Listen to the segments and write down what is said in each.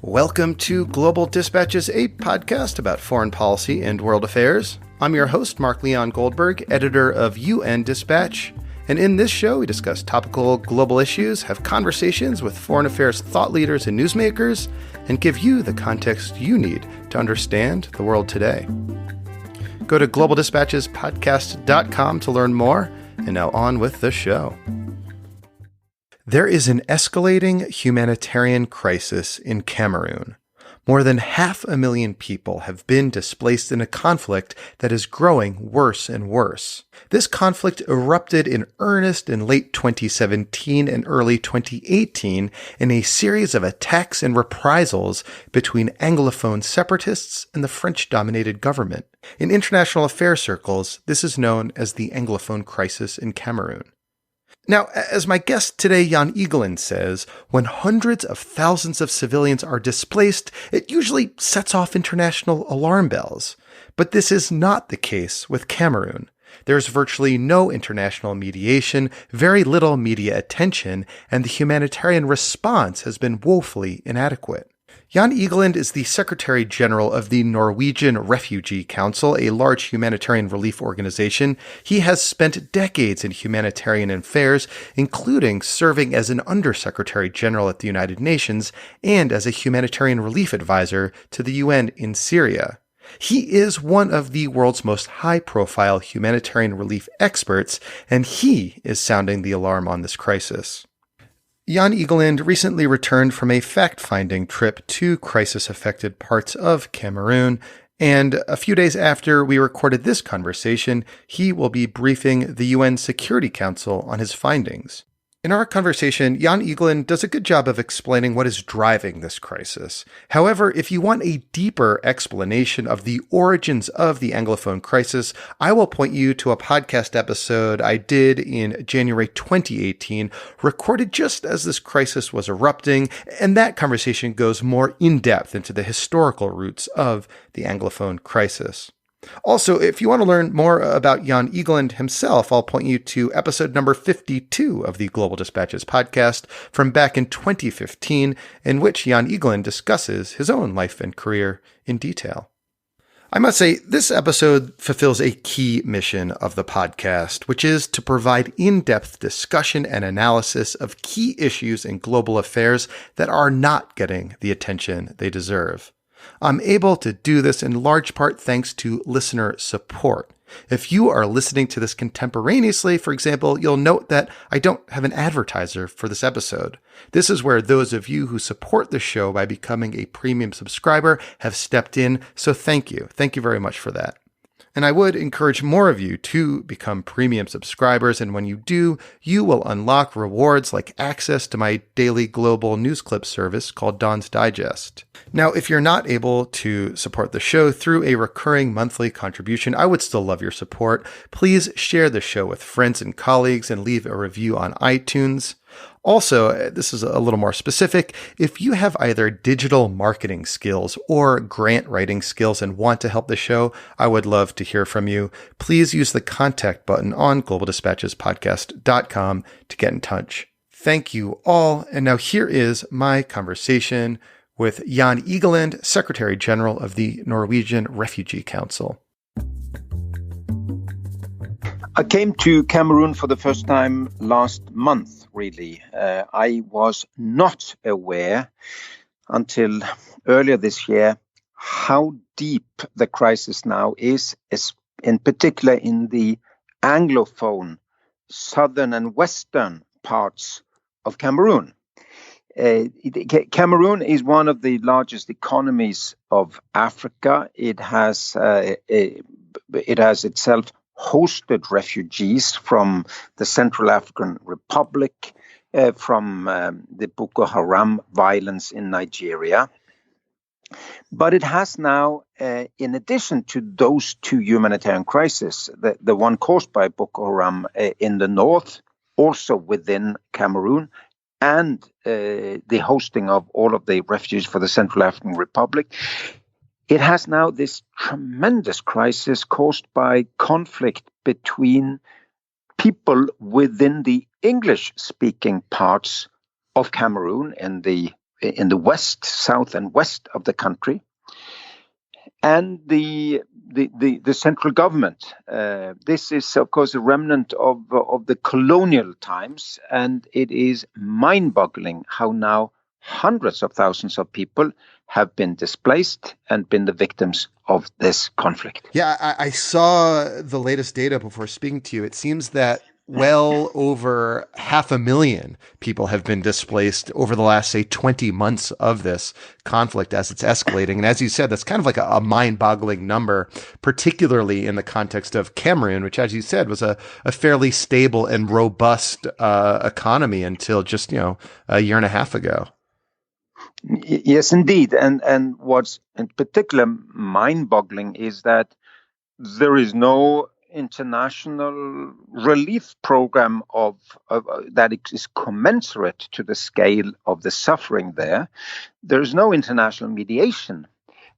Welcome to Global Dispatches, a podcast about foreign policy and world affairs. I'm your host, Mark Leon Goldberg, editor of UN Dispatch. And in this show, we discuss topical global issues, have conversations with foreign affairs thought leaders and newsmakers, and give you the context you need to understand the world today. Go to globaldispatchespodcast.com to learn more. And now on with the show. There is an escalating humanitarian crisis in Cameroon. More than 500,000 people have been displaced in a conflict that is growing worse and worse. This conflict erupted in earnest in late 2017 and early 2018 in a series of attacks and reprisals between Anglophone separatists and the French-dominated government. In international affairs circles, this is known as the Anglophone crisis in Cameroon. Now, as my guest today, Jan Egeland, says, when hundreds of thousands of civilians are displaced, it usually sets off international alarm bells. But this is not the case with Cameroon. There's virtually no international mediation, very little media attention, and the humanitarian response has been woefully inadequate. Jan Egeland is the Secretary General of the Norwegian Refugee Council, a large humanitarian relief organization. He has spent decades in humanitarian affairs, including serving as an Undersecretary General at the United Nations and as a humanitarian relief advisor to the UN in Syria. He is one of the world's most high-profile humanitarian relief experts, and he is sounding the alarm on this crisis. Jan Egeland recently returned from a fact-finding trip to crisis-affected parts of Cameroon, and a few days after we recorded this conversation, he will be briefing the UN Security Council on his findings. In our conversation, Jan Egeland does a good job of explaining what is driving this crisis. However, if you want a deeper explanation of the origins of the Anglophone crisis, I will point you to a podcast episode I did in January 2018, recorded just as this crisis was erupting, and that conversation goes more in-depth into the historical roots of the Anglophone crisis. Also, if you want to learn more about Jan Egeland himself, I'll point you to episode number 52 of the Global Dispatches podcast from back in 2015, in which Jan Egeland discusses his own life and career in detail. I must say, this episode fulfills a key mission of the podcast, which is to provide in-depth discussion and analysis of key issues in global affairs that are not getting the attention they deserve. I'm able to do this in large part thanks to listener support. If you are listening to this contemporaneously, for example, you'll note that I don't have an advertiser for this episode. This is where those of you who support the show by becoming a premium subscriber have stepped in, so thank you. Thank you very much for that. And I would encourage more of you to become premium subscribers, and when you do, you will unlock rewards like access to my daily global news clip service called Don's Digest. Now, if you're not able to support the show through a recurring monthly contribution, I would still love your support. Please share the show with friends and colleagues and leave a review on iTunes. Also, this is a little more specific, if you have either digital marketing skills or grant writing skills and want to help the show, I would love to hear from you. Please use the contact button on globaldispatchespodcast.com to get in touch. Thank you all. And now here is my conversation with Jan Egeland, Secretary General of the Norwegian Refugee Council. I came to Cameroon for the first time last month, really. I was not aware until earlier this year how deep the crisis now is in particular in the Anglophone southern and western parts of Cameroon. Cameroon is one of the largest economies of Africa. It has itself hosted refugees from the Central African Republic, from the Boko Haram violence in Nigeria. But it has now, in addition to those two humanitarian crises, the one caused by Boko Haram in the north, also within Cameroon, and the hosting of all of the refugees for the Central African Republic, it has now this tremendous crisis caused by conflict between people within the English-speaking parts of Cameroon in the west, south, and west of the country, and the central government. This is, of course, a remnant of the colonial times, and it is mind-boggling how now hundreds of thousands of people have been displaced and been the victims of this conflict. Yeah, I saw the latest data before speaking to you. It seems that well over 500,000 people have been displaced over the last, say, 20 months of this conflict as it's escalating. And as you said, that's kind of like a mind-boggling number, particularly in the context of Cameroon, which, as you said, was a fairly stable and robust economy until just, a year and a half ago. Yes, indeed. And what's in particular mind-boggling is that there is no international relief program that is commensurate to the scale of the suffering there. There is no international mediation.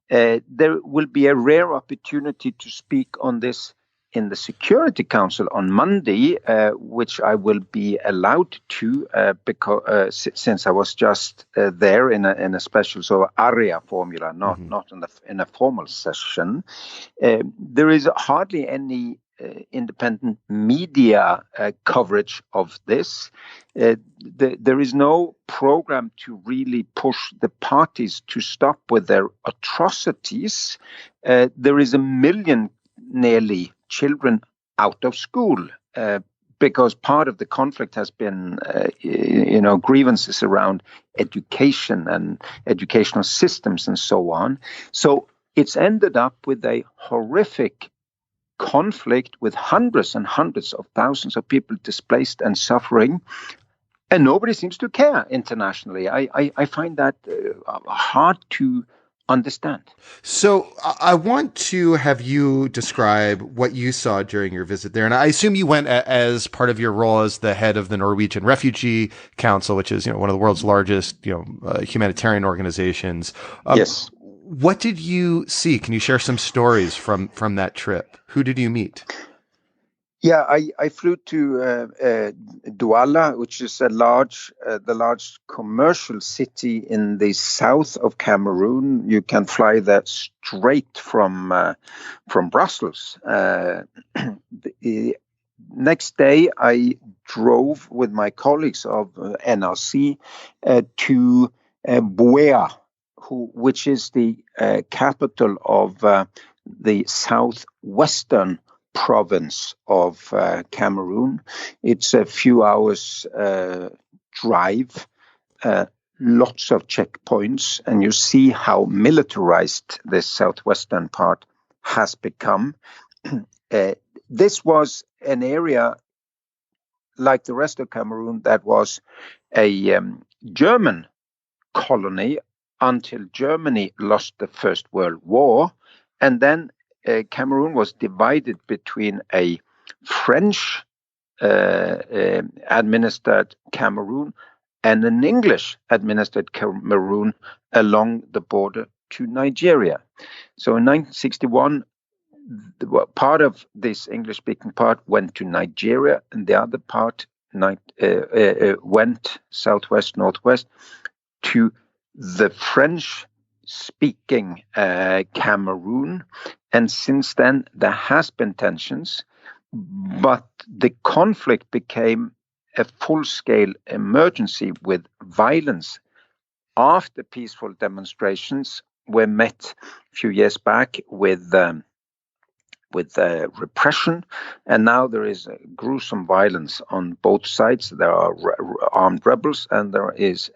There will be a rare opportunity to speak on this in the Security Council on Monday, which I will be allowed to because since I was just there in a special sort of area formula, not in a formal session. There is hardly any independent media coverage of this. There is no program to really push the parties to stop with their atrocities. There is 1 million nearly children out of school because part of the conflict has been, grievances around education and educational systems and so on. So it's ended up with a horrific conflict with hundreds and hundreds of thousands of people displaced and suffering, and nobody seems to care internationally. I find that hard to understand. So I want to have you describe what you saw during your visit there. And I assume you went as part of your role as the head of the Norwegian Refugee Council, which is, one of the world's largest, humanitarian organizations. Yes. What did you see? Can you share some stories from that trip? Who did you meet? Yeah, I flew to Douala, which is the large commercial city in the south of Cameroon. You can fly there straight from Brussels. The next day, I drove with my colleagues of NRC to Buea, which is the capital of the southwestern province of Cameroon. It's a few hours drive, lots of checkpoints, and you see how militarized this southwestern part has become. This was an area, like the rest of Cameroon, that was a German colony until Germany lost the First World War, and then Cameroon was divided between a French administered Cameroon and an English administered Cameroon along the border to Nigeria. So in 1961, part of this English-speaking part went to Nigeria, and the other part went southwest, northwest to the French-speaking Cameroon. And since then, there has been tensions, but the conflict became a full-scale emergency with violence after peaceful demonstrations were met a few years back with repression, and now there is gruesome violence on both sides. There are armed rebels, and there is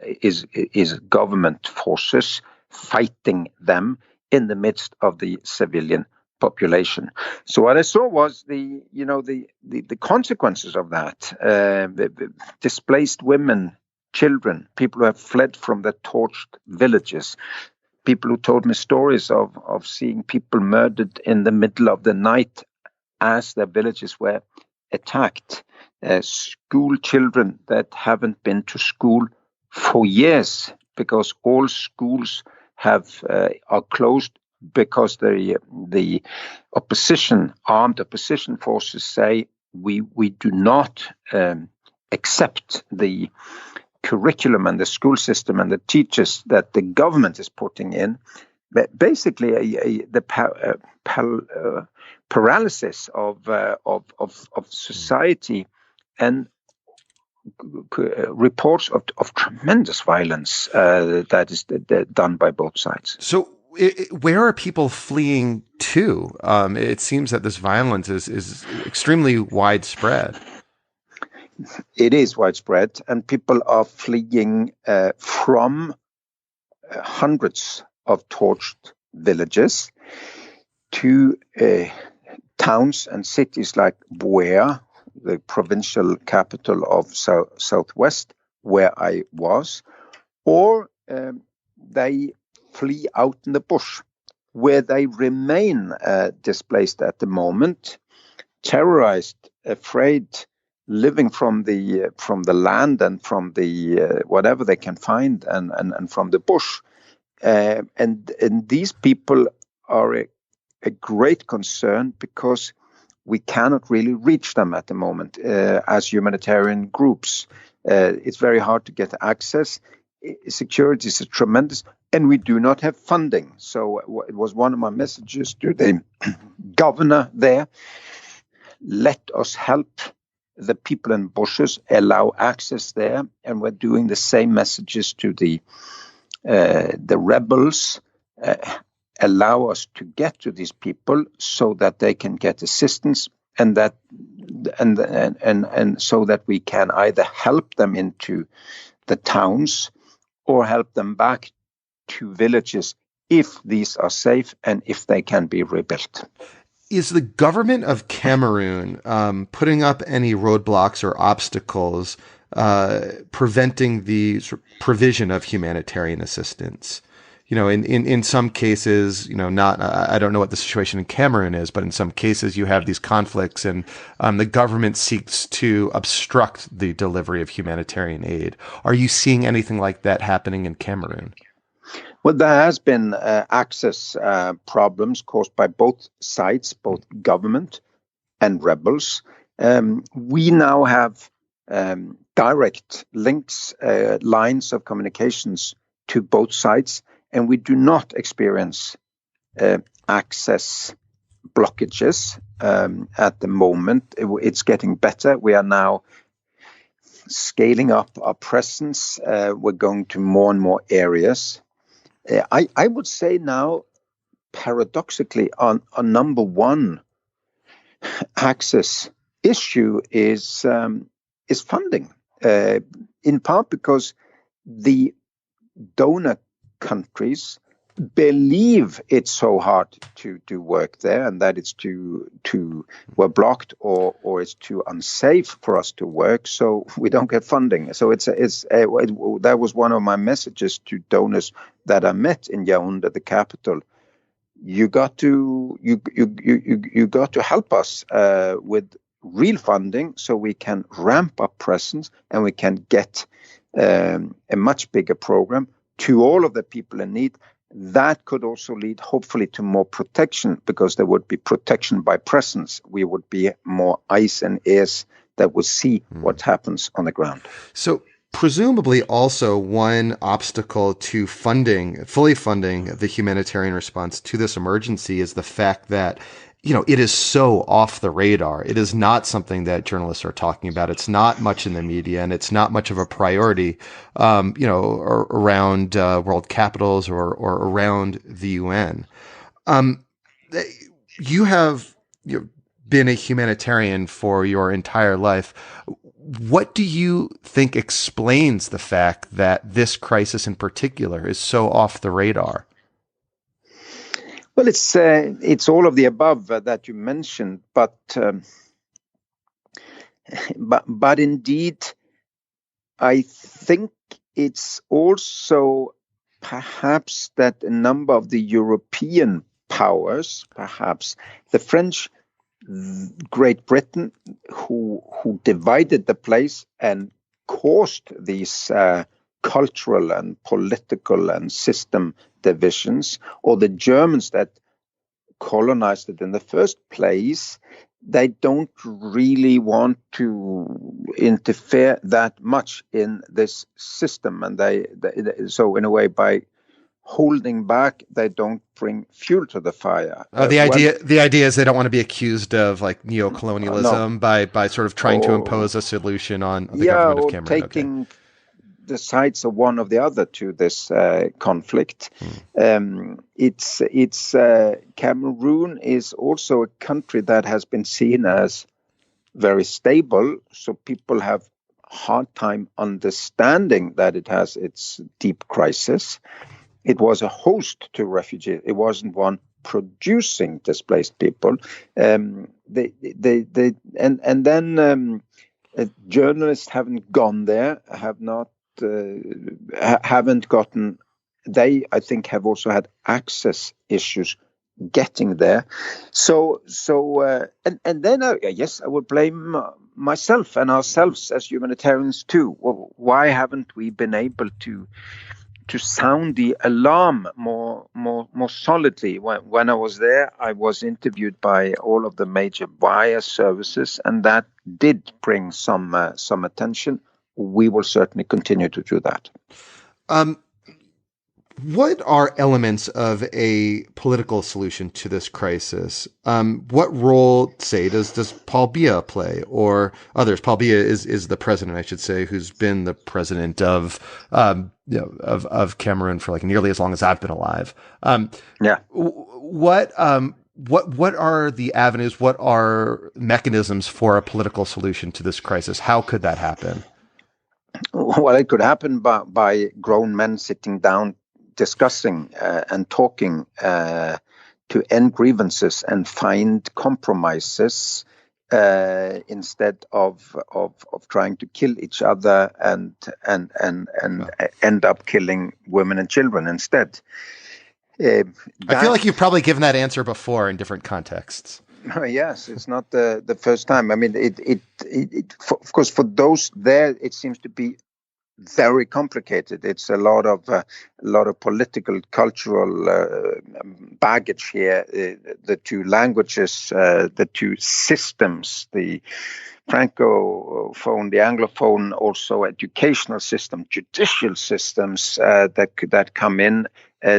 government forces fighting them in the midst of the civilian population. So what I saw was the consequences of that. Displaced women, children, people who have fled from their torched villages, people who told me stories of seeing people murdered in the middle of the night as their villages were attacked. School children that haven't been to school for years because all schools are closed because the armed opposition forces say we do not accept the curriculum and the school system and the teachers that the government is putting in, but basically the paralysis of society, and reports of tremendous violence that is done by both sides. So where are people fleeing to? It seems that this violence is extremely widespread. It is widespread, and people are fleeing from hundreds of torched villages to towns and cities like Buea, the provincial capital of Southwest, where I was, or they flee out in the bush, where they remain displaced at the moment, terrorized, afraid, living from the land and from the whatever they can find, and from the bush, and these people are a great concern, because we cannot really reach them at the moment as humanitarian groups. It's very hard to get access. Security is tremendous, and we do not have funding. So it was one of my messages to the governor there: let us help the people in bushes, allow access there. And we're doing the same messages to the rebels. Allow us to get to these people so that they can get assistance, and so that we can either help them into the towns or help them back to villages if these are safe and if they can be rebuilt. Is the government of Cameroon putting up any roadblocks or obstacles preventing the provision of humanitarian assistance? You know, in some cases, you know, I don't know what the situation in Cameroon is, but in some cases you have these conflicts, and the government seeks to obstruct the delivery of humanitarian aid. Are you seeing anything like that happening in Cameroon? Well, there has been access problems caused by both sides, both government and rebels. We now have direct links, lines of communications to both sides, and we do not experience access blockages at the moment. It's getting better. We are now scaling up our presence. We're going to more and more areas. I would say now, paradoxically, our number one access issue is funding, in part because the donor countries believe it's so hard to do work there, and that it's we're blocked or it's too unsafe for us to work, so we don't get funding. So that was one of my messages to donors that I met in Yaoundé, the capital. You got to help us with real funding, so we can ramp up presence and we can get a much bigger program to all of the people in need. That could also lead, hopefully, to more protection, because there would be protection by presence. We would be more eyes and ears that would see what happens on the ground. So presumably also one obstacle to fully funding the humanitarian response to this emergency is the fact that, you know, it is so off the radar. It is not something that journalists are talking about. It's not much in the media, and it's not much of a priority, around world capitals or around the UN. You have been a humanitarian for your entire life. What do you think explains the fact that this crisis in particular is so off the radar? Well, it's all of the above that you mentioned, but indeed, I think it's also perhaps that a number of the European powers, perhaps the French, Great Britain, who divided the place and caused these cultural and political and system divisions, or the Germans that colonized it in the first place, they don't really want to interfere that much in this system, and so in a way, by holding back, they don't bring fuel to the fire. The idea is they don't want to be accused of like neo-colonialism No. by sort of trying to impose a solution on the government of Or Cameroon. taking the sides of one of the other to this conflict. It's Cameroon is also a country that has been seen as very stable, so people have hard time understanding that it has its deep crisis. It was a host to refugees. It wasn't one producing displaced people. Journalists haven't gone there, haven't gotten. They, I think, have also had access issues getting there. And then yes, I would blame myself and ourselves as humanitarians too. Well, why haven't we been able to sound the alarm more solidly? When I was there, I was interviewed by all of the major wire services, and that did bring some attention. We will certainly continue to do that. What are elements of a political solution to this crisis? What role, say, does Paul Biya play, or others? Paul Biya is the president, I should say, who's been the president of Cameroon for like nearly as long as I've been alive. What are the avenues? What are mechanisms for a political solution to this crisis? How could that happen? Well, it could happen by grown men sitting down, discussing and talking to end grievances and find compromises instead of trying to kill each other and end up killing women and children instead. I feel like you've probably given that answer before in different contexts. Yes, it's not the first time. I mean, of course, for those there, it seems to be very complicated. It's a lot of political, cultural baggage here. The two languages, the two systems, the Francophone, the Anglophone, also educational system, judicial systems that come in.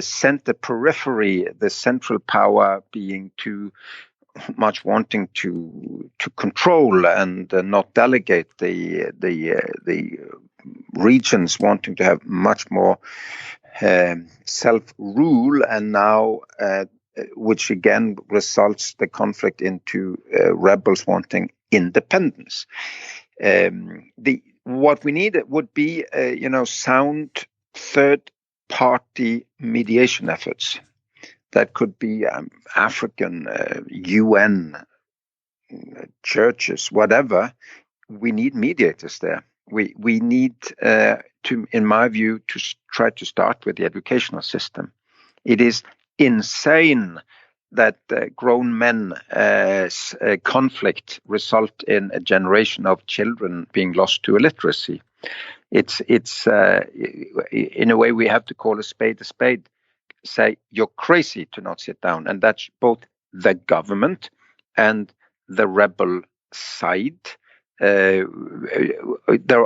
Center periphery, the central power being too much wanting to control and not delegate, the regions wanting to have much more self-rule, and now which again results the conflict into rebels wanting independence. What we need would be sound third-party mediation efforts. That could be African, UN, churches, whatever. We need mediators there. We need in my view, to try to start with the educational system. It is insane that grown men conflict result in a generation of children being lost to illiteracy. It's in a way we have to call a spade, say you're crazy to not sit down. And that's both the government and the rebel side. There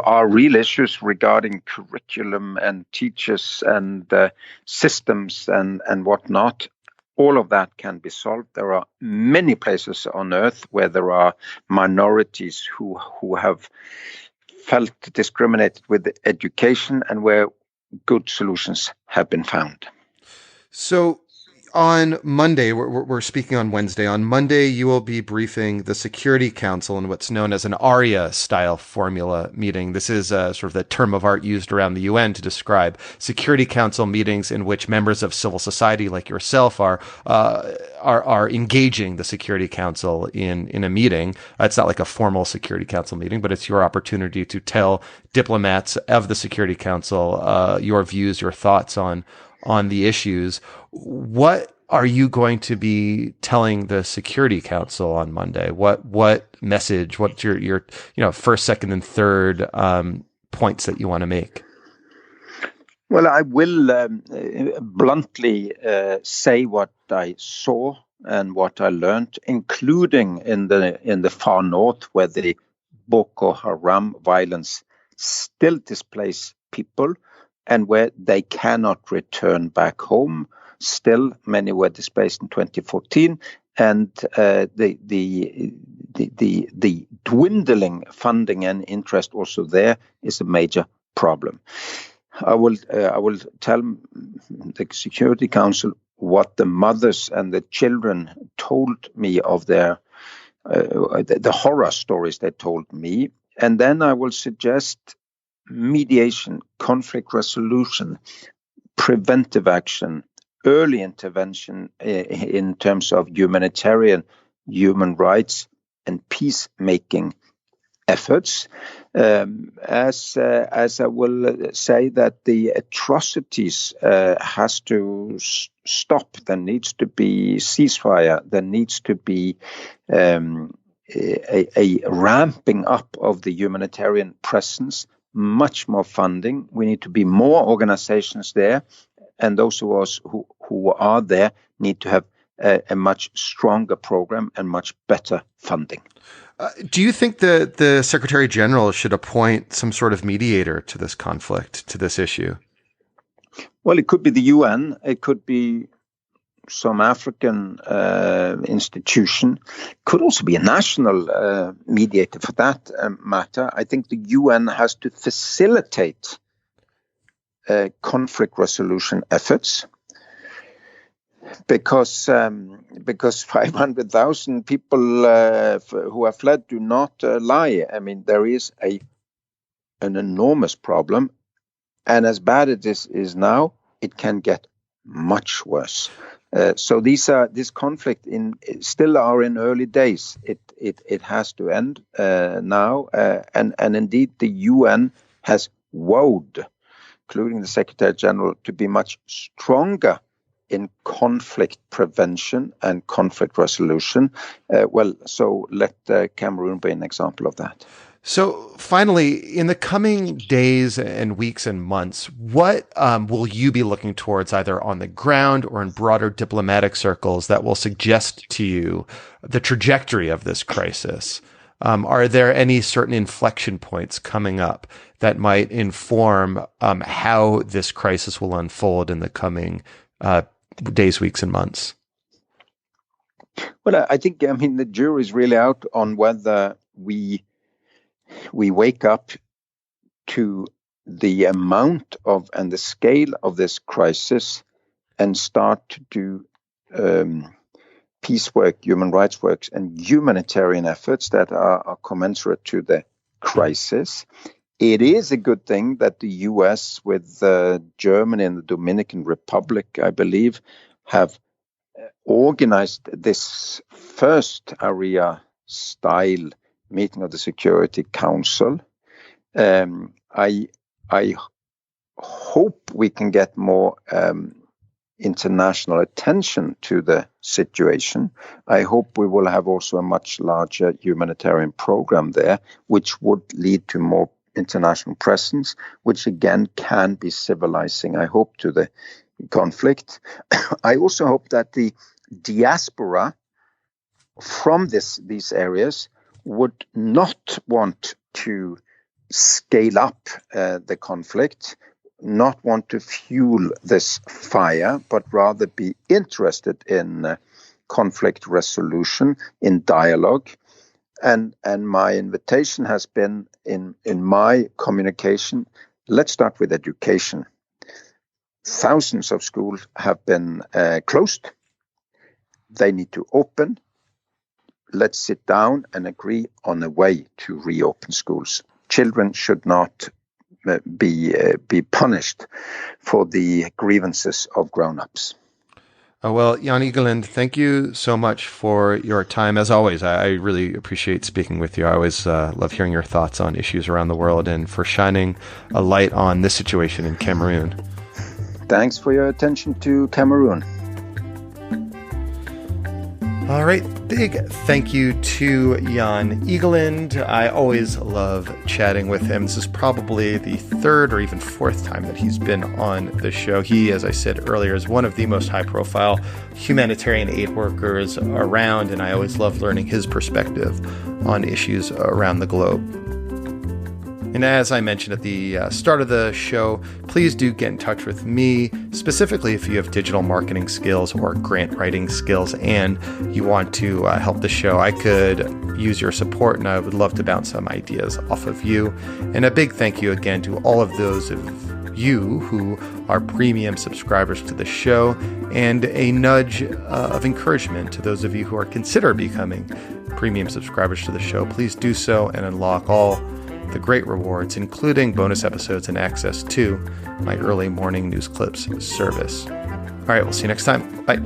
are real issues regarding curriculum and teachers and systems and whatnot. All of that can be solved. There are many places on earth where there are minorities who have felt discriminated with education and where good solutions have been found. So on Monday, we're speaking on Wednesday. On Monday, you will be briefing the Security Council in what's known as an ARIA-style formula meeting. This is sort of the term of art used around the UN to describe Security Council meetings in which members of civil society like yourself are engaging the Security Council in a meeting. It's not like a formal Security Council meeting, but it's your opportunity to tell diplomats of the Security Council your views, your thoughts on the issues. What are you going to be telling the Security Council on Monday? What message? What's your first, second, and third points that you want to make? Well, I will bluntly say what I saw and what I learned, including in the far north, where the Boko Haram violence still displaces people, and where they cannot return back home. Still, many were displaced in 2014, and the dwindling funding and interest also there is a major problem. I will tell the Security Council what the mothers and the children told me of their the horror stories they told me, and then I will suggest mediation, conflict resolution, preventive action, early intervention in terms of humanitarian, human rights, and peacemaking efforts. As I will say that the atrocities has to stop. There needs to be ceasefire. There needs to be a ramping up of the humanitarian presence, much more funding. We need to be more organizations there, and those of us who are there need to have a much stronger program and much better funding. Do you think that the Secretary General should appoint some sort of mediator to this conflict, to this issue? Well, it could be the UN. It could be some African institution. It could also be a national mediator for that matter. I think the UN has to facilitate conflict resolution efforts. Because 500,000 people who have fled do not lie. I mean, there is an enormous problem, and as bad as this is now, it can get much worse. So this conflict still are in early days. It has to end now, and indeed the UN has vowed, including the Secretary General, to be much stronger in conflict prevention and conflict resolution. So let Cameroon be an example of that. So finally, in the coming days and weeks and months, what will you be looking towards either on the ground or in broader diplomatic circles that will suggest to you the trajectory of this crisis? Are there any certain inflection points coming up that might inform how this crisis will unfold in the coming days, weeks, and months? Well, I think, the jury's really out on whether we wake up to the amount of and the scale of this crisis and start to do peace work, human rights works, and humanitarian efforts that are commensurate to the crisis. It is a good thing that the US with Germany and the Dominican Republic, I believe, have organized this first area-style meeting of the Security Council. I hope we can get more international attention to the situation. I hope we will have also a much larger humanitarian program there, which would lead to more international presence, which again can be civilizing, I hope, to the conflict. I also hope that the diaspora from these areas would not want to scale up the conflict, not want to fuel this fire, but rather be interested in conflict resolution, in dialogue. And my invitation has been in my communication, let's start with education. Thousands of schools have been closed. They need to open. Let's sit down and agree on a way to reopen schools. Children should not be punished for the grievances of grown-ups. Well, Jan Egeland, thank you so much for your time. As always, I really appreciate speaking with you. I always love hearing your thoughts on issues around the world and for shining a light on this situation in Cameroon. Thanks for your attention to Cameroon. All right, big thank you to Jan Egeland. I always love chatting with him. This is probably the third or even fourth time that he's been on the show. He, as I said earlier, is one of the most high-profile humanitarian aid workers around, and I always love learning his perspective on issues around the globe. And as I mentioned at the start of the show, please do get in touch with me, specifically if you have digital marketing skills or grant writing skills and you want to help the show. I could use your support, and I would love to bounce some ideas off of you. And a big thank you again to all of those of you who are premium subscribers to the show, and a nudge of encouragement to those of you who are consider becoming premium subscribers to the show. Please do so and unlock all the great rewards, including bonus episodes and access to my early morning news clips service. All right, we'll see you next time. Bye.